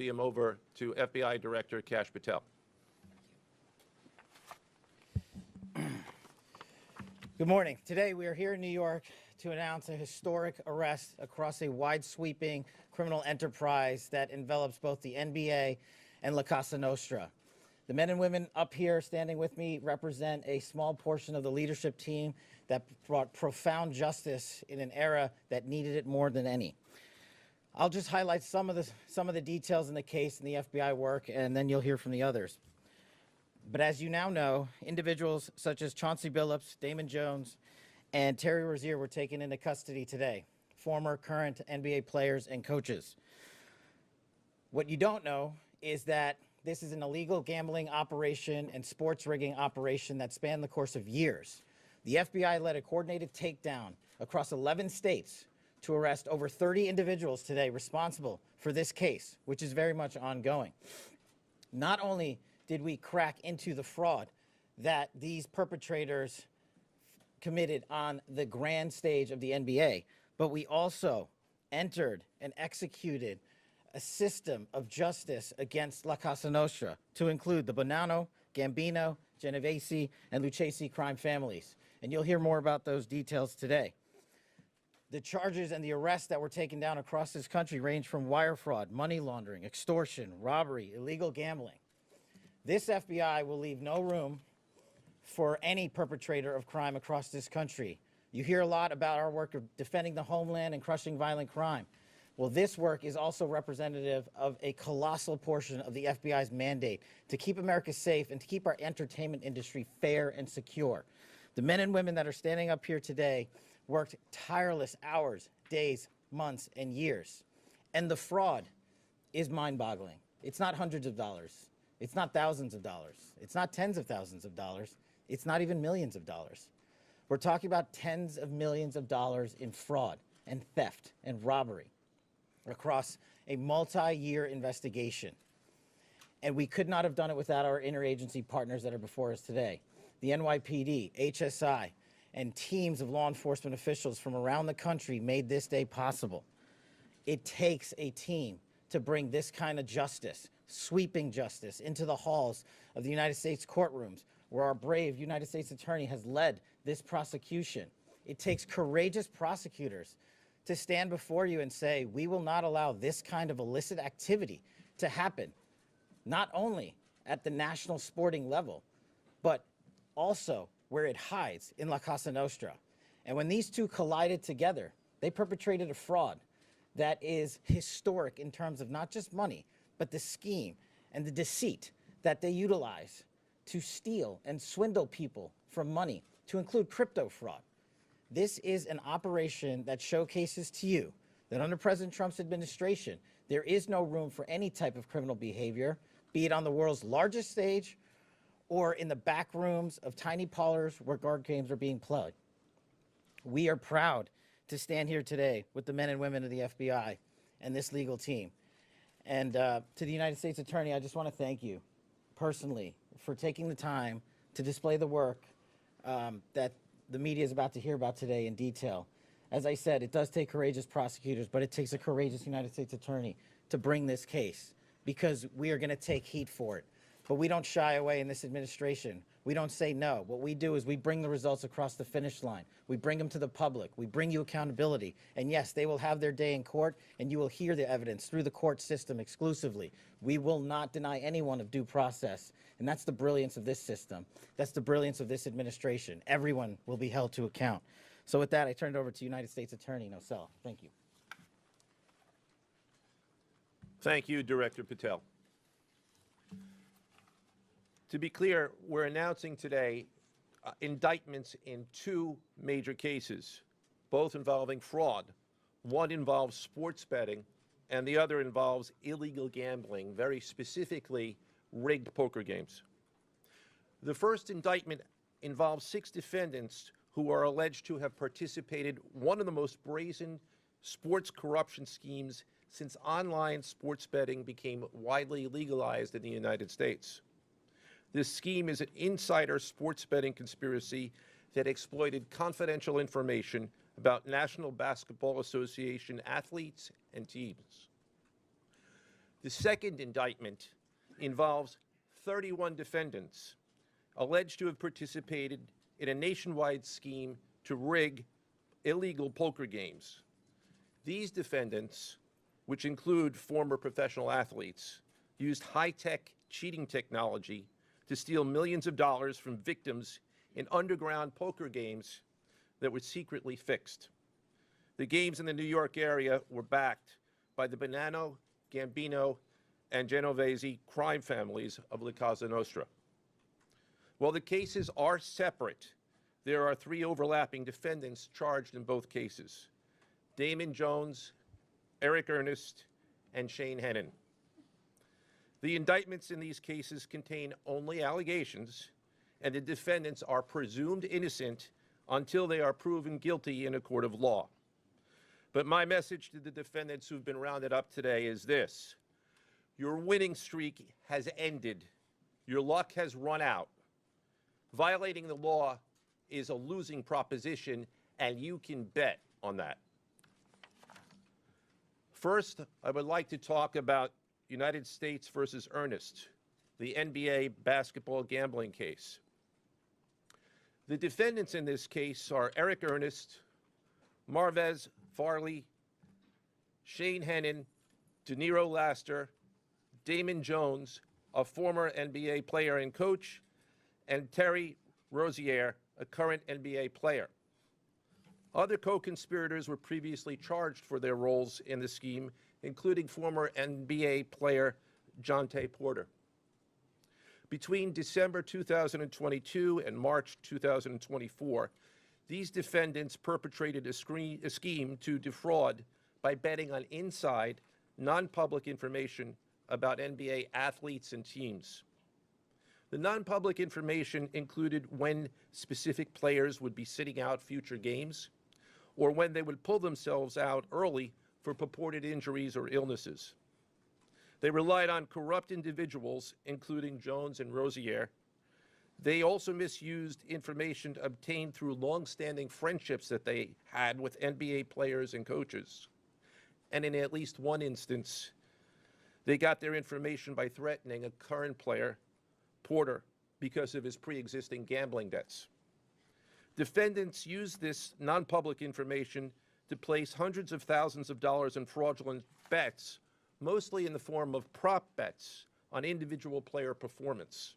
him over to FBI Director Kash Patel. Good morning. Today we are here in New York to announce a historic arrest across a wide-sweeping criminal enterprise that envelops both the NBA and La Cosa Nostra. The men and women up here standing with me represent a small portion of the leadership team that brought profound justice in an era that needed it more than any. I'll just highlight some of the details in the case and the FBI work, and then you'll hear from the others. But as you now know, individuals such as Chauncey Billups, Damon Jones, and Terry Rozier were taken into custody today, former, current NBA players and coaches. What you don't know is that this is an illegal gambling operation and sports rigging operation that spanned the course of years. The FBI led a coordinated takedown across 11 states to arrest over 30 individuals today responsible for this case, which is very much ongoing. Not only did we crack into the fraud that these perpetrators committed on the grand stage of the NBA, but we also entered and executed a system of justice against La Cosa Nostra to include the Bonanno, Gambino, Genovese, and Lucchese crime families. And you'll hear more about those details today. The charges and the arrests that were taken down across this country range from wire fraud, money laundering, extortion, robbery, illegal gambling. This FBI will leave no room for any perpetrator of crime across this country. You hear a lot about our work of defending the homeland and crushing violent crime. Well, this work is also representative of a colossal portion of the FBI's mandate to keep America safe and to keep our entertainment industry fair and secure. The men and women that are standing up here today worked tireless hours, days, months, and years. And the fraud is mind-boggling. It's not hundreds of dollars. It's not thousands of dollars. It's not tens of thousands of dollars. It's not even millions of dollars. We're talking about tens of millions of dollars in fraud and theft and robbery across a multi-year investigation. And we could not have done it without our interagency partners that are before us today. The NYPD, HSI, and teams of law enforcement officials from around the country made this day possible. It takes a team to bring this kind of justice, sweeping justice, into the halls of the United States courtrooms, where our brave United States attorney has led this prosecution. It takes courageous prosecutors to stand before you and say, we will not allow this kind of illicit activity to happen, not only at the national sporting level, but also where it hides in La Cosa Nostra. And when these two collided together, they perpetrated a fraud that is historic in terms of not just money, but the scheme and the deceit that they utilize to steal and swindle people from money, to include crypto fraud. This is an operation that showcases to you that under President Trump's administration, there is no room for any type of criminal behavior, be it on the world's largest stage or in the back rooms of tiny parlors where card games are being played. We are proud to stand here today with the men and women of the FBI and this legal team. And to the United States Attorney, I just want to thank you personally for taking the time to display the work that the media is about to hear about today in detail. As I said, it does take courageous prosecutors, but it takes a courageous United States Attorney to bring this case, because we are going to take heat for it. But we don't shy away in this administration. We don't say no. What we do is we bring the results across the finish line. We bring them to the public. We bring you accountability. And yes, they will have their day in court, and you will hear the evidence through the court system exclusively. We will not deny anyone of due process. And that's the brilliance of this system. That's the brilliance of this administration. Everyone will be held to account. So with that, I turn it over to United States Attorney Nosell. Thank you. Thank you, Director Patel. To be clear, we're announcing today indictments in two major cases, both involving fraud. One involves sports betting, and the other involves illegal gambling, very specifically rigged poker games. The first indictment involves 6 defendants who are alleged to have participated in one of the most brazen sports corruption schemes since online sports betting became widely legalized in the United States. This scheme is an insider sports betting conspiracy that exploited confidential information about National Basketball Association athletes and teams. The second indictment involves 31 defendants alleged to have participated in a nationwide scheme to rig illegal poker games. These defendants, which include former professional athletes, used high-tech cheating technology to steal millions of dollars from victims in underground poker games that were secretly fixed. The games in the New York area were backed by the Bonanno, Gambino, and Genovese crime families of La Cosa Nostra. While the cases are separate, there are 3 overlapping defendants charged in both cases: Damon Jones, Eric Ernest, and Shane Hennon. The indictments in these cases contain only allegations, and the defendants are presumed innocent until they are proven guilty in a court of law. But my message to the defendants who've been rounded up today is this: your winning streak has ended. Your luck has run out. Violating the law is a losing proposition, and you can bet on that. First, I would like to talk about United States versus Ernest, the NBA basketball gambling case. The defendants in this case are Eric Ernest, Marvez Farley, Shane Hennon, De Niro Laster, Damon Jones, a former NBA player and coach, and Terry Rozier, a current NBA player. Other co-conspirators were previously charged for their roles in the scheme, including former NBA player Shawn Porter. Between December 2022 and March 2024, these defendants perpetrated a scheme to defraud by betting on inside, non-public information about NBA athletes and teams. The non-public information included when specific players would be sitting out future games, or when they would pull themselves out early for purported injuries or illnesses. They relied on corrupt individuals, including Jones and Rozier. They also misused information obtained through long-standing friendships that they had with NBA players and coaches. And in at least one instance, they got their information by threatening a current player, Porter, because of his pre-existing gambling debts. Defendants used this non-public information to place hundreds of thousands of dollars in fraudulent bets, mostly in the form of prop bets on individual player performance.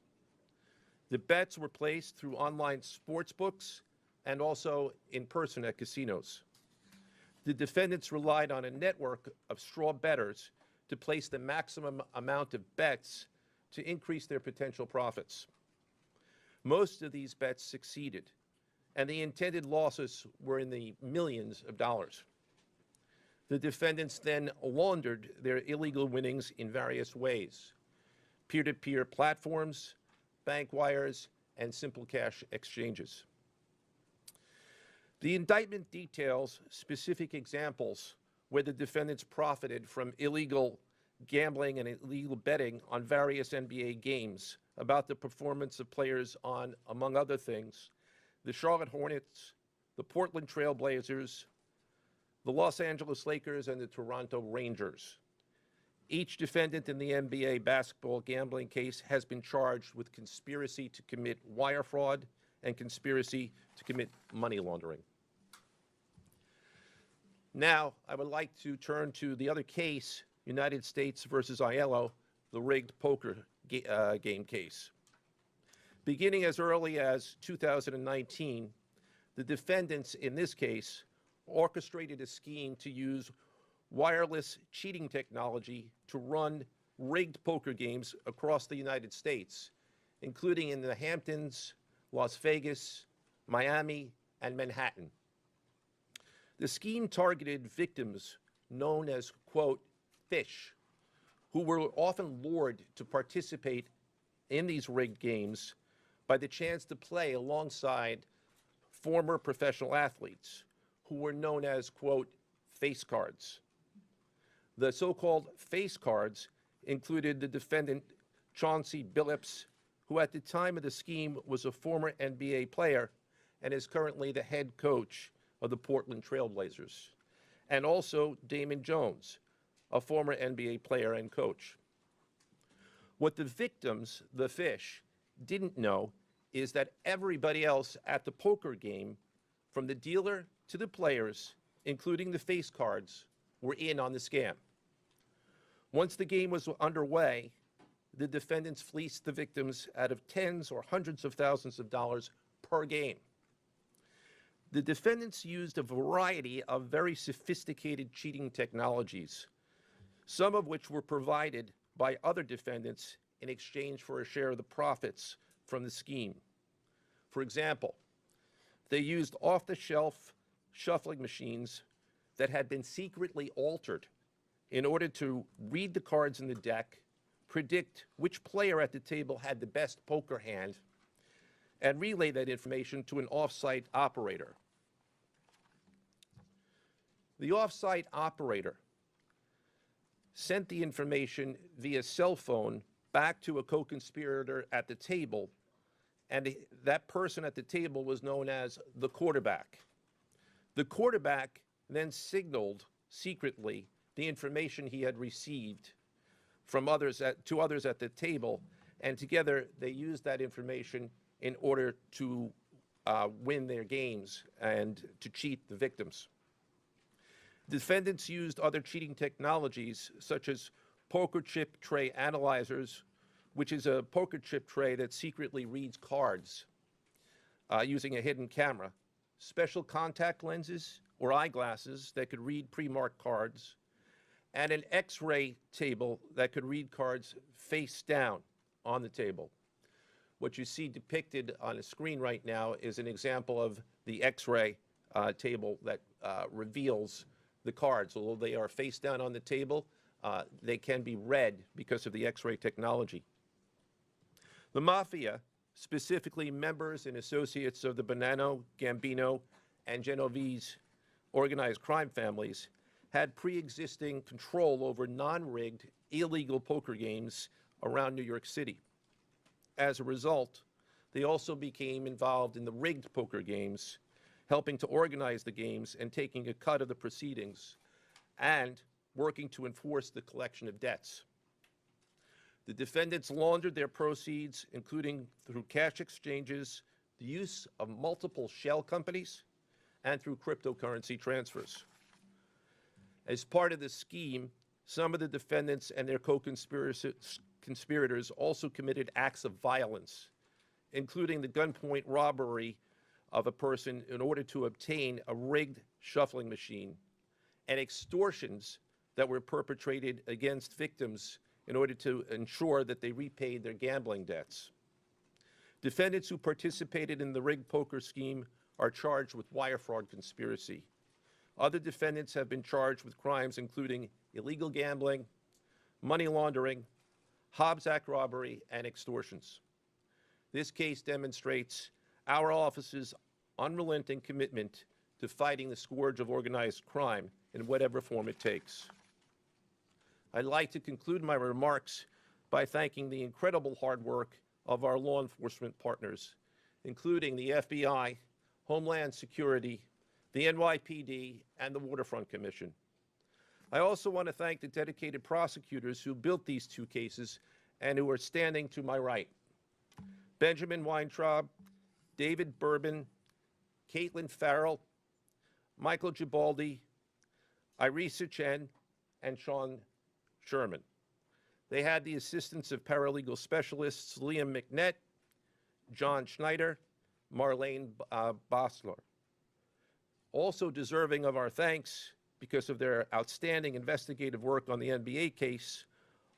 The bets were placed through online sports books and also in person at casinos. The defendants relied on a network of straw bettors to place the maximum amount of bets to increase their potential profits. Most of these bets succeeded, and the intended losses were in the millions of dollars. The defendants then laundered their illegal winnings in various ways: peer-to-peer platforms, bank wires, and simple cash exchanges. The indictment details specific examples where the defendants profited from illegal gambling and illegal betting on various NBA games about the performance of players on, among other things, the Charlotte Hornets, the Portland Trail Blazers, the Los Angeles Lakers, and the Toronto Rangers. Each defendant in the NBA basketball gambling case has been charged with conspiracy to commit wire fraud and conspiracy to commit money laundering. Now, I would like to turn to the other case, United States versus Aiello, the rigged poker game case. Beginning as early as 2019, the defendants in this case orchestrated a scheme to use wireless cheating technology to run rigged poker games across the United States, including in the Hamptons, Las Vegas, Miami, and Manhattan. The scheme targeted victims known as, quote, fish, who were often lured to participate in these rigged games by the chance to play alongside former professional athletes who were known as, quote, face cards. The so-called face cards included the defendant Chauncey Billups, who at the time of the scheme was a former NBA player and is currently the head coach of the Portland Trail Blazers, and also Damon Jones, a former NBA player and coach. What the victims, the fish, didn't know is that everybody else at the poker game, from the dealer to the players, including the face cards, were in on the scam. Once the game was underway, the defendants fleeced the victims out of tens or hundreds of thousands of dollars per game. The defendants used a variety of very sophisticated cheating technologies, some of which were provided by other defendants in exchange for a share of the profits from the scheme. For example, they used off-the-shelf shuffling machines that had been secretly altered in order to read the cards in the deck, predict which player at the table had the best poker hand, and relay that information to an off-site operator. The off-site operator sent the information via cell phone back to a co-conspirator at the table, and that person at the table was known as the quarterback. The quarterback then signaled secretly the information he had received from to others at the table, and together they used that information in order to win their games and to cheat the victims. Defendants used other cheating technologies such as poker chip tray analyzers, which is a poker chip tray that secretly reads cards using a hidden camera, special contact lenses or eyeglasses that could read pre-marked cards, and an X-ray table that could read cards face down on the table. What you see depicted on the screen right now is an example of the X-ray table that reveals the cards. Although they are face down on the table, they can be read because of the X-ray technology. The Mafia, specifically members and associates of the Bonanno, Gambino, and Genovese organized crime families, had pre-existing control over non-rigged, illegal poker games around New York City. As a result, they also became involved in the rigged poker games, helping to organize the games and taking a cut of the proceedings, and working to enforce the collection of debts. The defendants laundered their proceeds, including through cash exchanges, the use of multiple shell companies, and through cryptocurrency transfers. As part of the scheme, some of the defendants and their co-conspirators also committed acts of violence, including the gunpoint robbery of a person in order to obtain a rigged shuffling machine, and extortions that were perpetrated against victims in order to ensure that they repaid their gambling debts. Defendants who participated in the rigged poker scheme are charged with wire fraud conspiracy. Other defendants have been charged with crimes including illegal gambling, money laundering, Hobbs Act robbery, and extortions. This case demonstrates our office's unrelenting commitment to fighting the scourge of organized crime in whatever form it takes. I'd like to conclude my remarks by thanking the incredible hard work of our law enforcement partners, including the FBI, Homeland Security, the NYPD, and the Waterfront Commission. I also want to thank the dedicated prosecutors who built these two cases and who are standing to my right. Benjamin Weintraub, David Bourbon, Caitlin Farrell, Michael Gibaldi, Irisa Chen, and Sean Sherman. They had the assistance of paralegal specialists Liam McNett, John Schneider, Marlene Bosler. Also deserving of our thanks because of their outstanding investigative work on the NBA case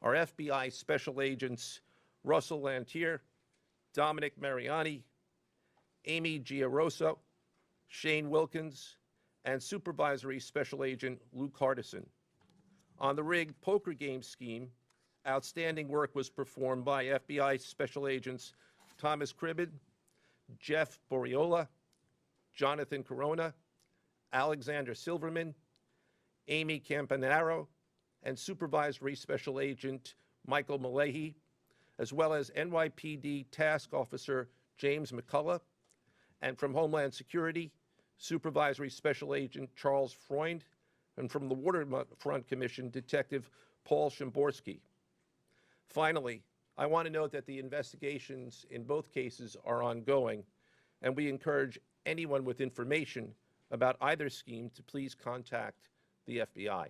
are FBI Special Agents Russell Lantier, Dominic Mariani, Amy Giaroso, Shane Wilkins, and Supervisory Special Agent Luke Hardison. On the rigged poker game scheme, outstanding work was performed by FBI Special Agents Thomas Cribbin, Jeff Boriola, Jonathan Corona, Alexander Silverman, Amy Campanaro, and Supervisory Special Agent Michael Malahy, as well as NYPD Task Officer James McCullough, and from Homeland Security, Supervisory Special Agent Charles Freund and from the Waterfront Commission, Detective Paul Shimborski. Finally, I want to note that the investigations in both cases are ongoing, and we encourage anyone with information about either scheme to please contact the FBI.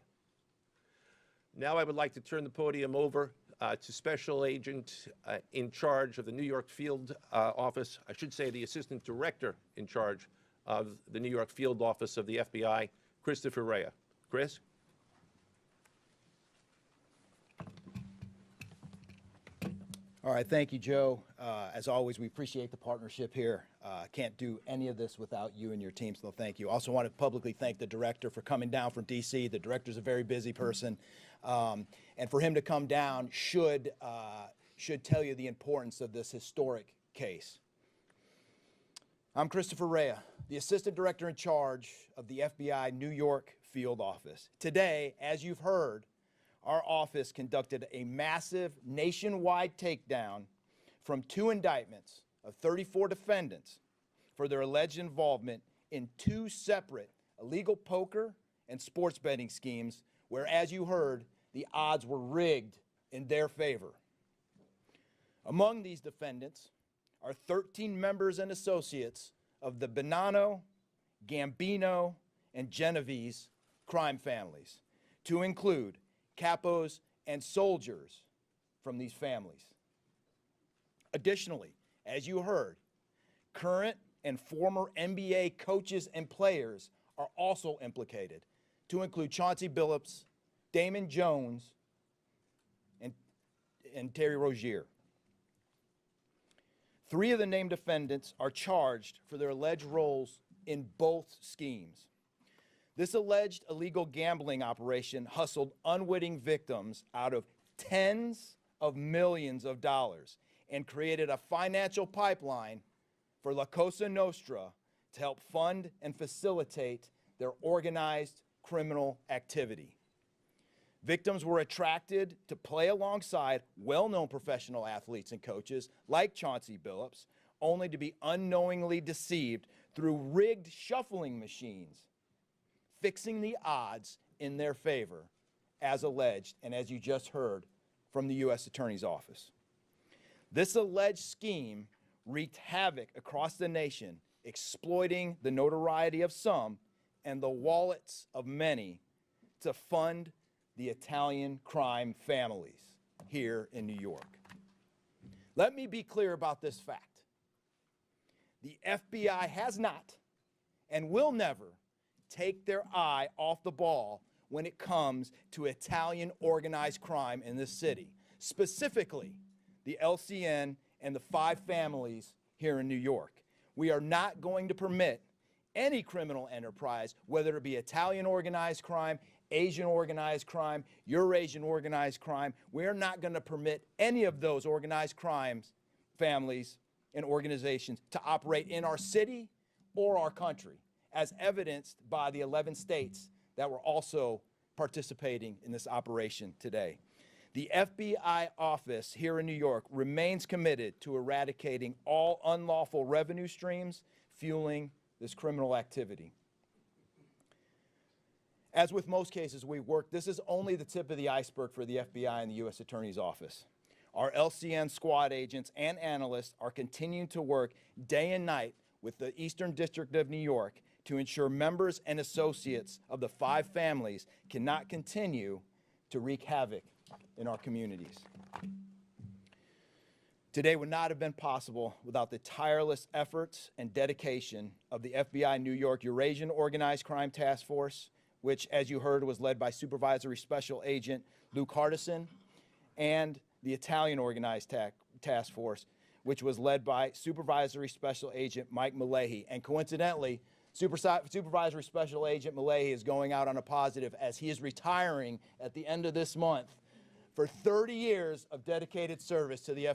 Now I would like to turn the podium over to Special Agent in charge of the New York Field Office, I should say the Assistant Director in charge of the New York Field Office of the FBI, Christopher Rea. Chris? All right, thank you, Joe. As always, we appreciate the partnership here. Can't do any of this without you and your team, so thank you. Also want to publicly thank the director for coming down from D.C. The director's a very busy person, and for him to come down should tell you the importance of this historic case. I'm Christopher Rea, the Assistant Director in charge of the FBI New York Field Office. Today, as you've heard, our office conducted a massive nationwide takedown from 2 indictments of 34 defendants for their alleged involvement in 2 separate illegal poker and sports betting schemes where, as you heard, the odds were rigged in their favor. Among these defendants are 13 members and associates of the Bonanno, Gambino, and Genovese crime families, to include capos and soldiers from these families. Additionally, as you heard, current and former NBA coaches and players are also implicated, to include Chauncey Billups, Damon Jones, and Terry Rozier. 3 of the named defendants are charged for their alleged roles in both schemes. This alleged illegal gambling operation hustled unwitting victims out of tens of millions of dollars and created a financial pipeline for La Cosa Nostra to help fund and facilitate their organized criminal activity. Victims were attracted to play alongside well-known professional athletes and coaches like Chauncey Billups, only to be unknowingly deceived through rigged shuffling machines, fixing the odds in their favor, as alleged and as you just heard from the U.S. Attorney's Office. This alleged scheme wreaked havoc across the nation, exploiting the notoriety of some and the wallets of many to fund the Italian crime families here in New York. Let me be clear about this fact. The FBI has not and will never take their eye off the ball when it comes to Italian organized crime in this city, specifically the LCN and the 5 families here in New York. We are not going to permit any criminal enterprise, whether it be Italian organized crime, Asian organized crime, Eurasian organized crime. We're not going to permit any of those organized crimes, families, and organizations to operate in our city or our country, as evidenced by the 11 states that were also participating in this operation today. The FBI office here in New York remains committed to eradicating all unlawful revenue streams fueling this criminal activity. As with most cases we've worked, this is only the tip of the iceberg for the FBI and the U.S. Attorney's Office. Our LCN squad agents and analysts are continuing to work day and night with the Eastern District of New York to ensure members and associates of the 5 families cannot continue to wreak havoc in our communities. Today would not have been possible without the tireless efforts and dedication of the FBI New York Eurasian Organized Crime Task Force, which, as you heard, was led by Supervisory Special Agent Luke Hardison, and the Italian Organized Task Force, which was led by Supervisory Special Agent Mike Malahi. And coincidentally, Supervisory Special Agent Malahi is going out on a positive as he is retiring at the end of this month for 30 years of dedicated service to the FBI.